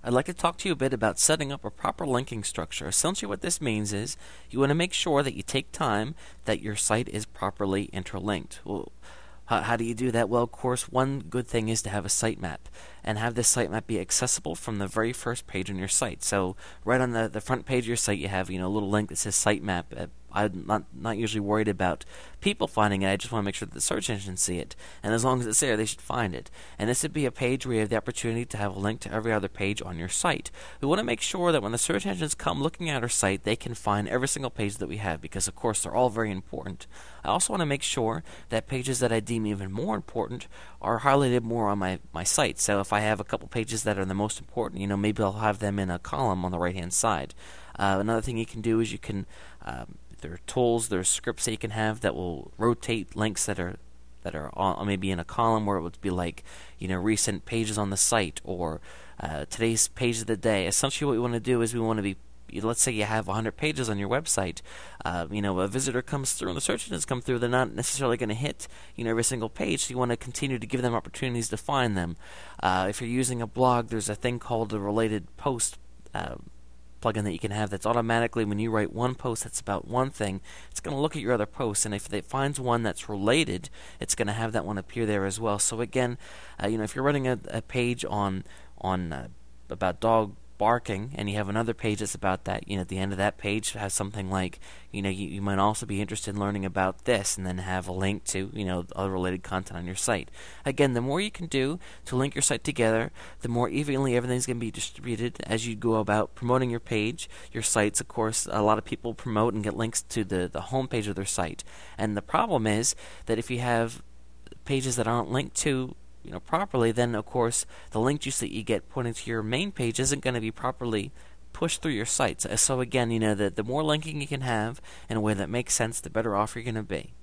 I'd like to talk to you a bit about setting up a proper linking structure. Essentially what this means is you want to make sure that you take time that your site is properly interlinked. Well, how do you do that? Well, of course, one good thing is to have a sitemap and have this sitemap be accessible from the very first page on your site. So right on the front page of your site, you have a little link that says sitemap. I'm not usually worried about people finding it. I just want to make sure that the search engines see it. And as long as it's there, they should find it. And this would be a page where you have the opportunity to have a link to every other page on your site. We want to make sure that when the search engines come looking at our site, they can find every single page that we have because, of course, they're all very important. I also want to make sure that pages that I deem even more important are highlighted more on my site. So if I have a couple pages that are the most important, maybe I'll have them in a column on the right-hand side. Another thing you can do is you can there are tools, there are scripts that you can have that will rotate links that are on, maybe in a column where it would be like recent pages on the site or today's page of the day. Essentially, what we want to do is we want to be, let's say you have 100 pages on your website. A visitor comes through and the search engines come through. They're not necessarily going to hit every single page. So you want to continue to give them opportunities to find them. If you're using a blog, there's a thing called a related post plugin that you can have that's automatically, when you write one post that's about one thing, it's going to look at your other posts, and if it finds one that's related, it's going to have that one appear there as well. So again, if you're running a page on about dog barking, and you have another page that's about that, at the end of that page has something like, you might also be interested in learning about this, and then have a link to, other related content on your site. Again, the more you can do to link your site together, the more evenly everything's going to be distributed as you go about promoting your page, your sites. Of course, a lot of people promote and get links to the home page of their site, and the problem is that if you have pages that aren't linked to properly, then of course the link juice that you get pointing to your main page isn't going to be properly pushed through your site. So again, the more linking you can have in a way that makes sense, the better off you're going to be.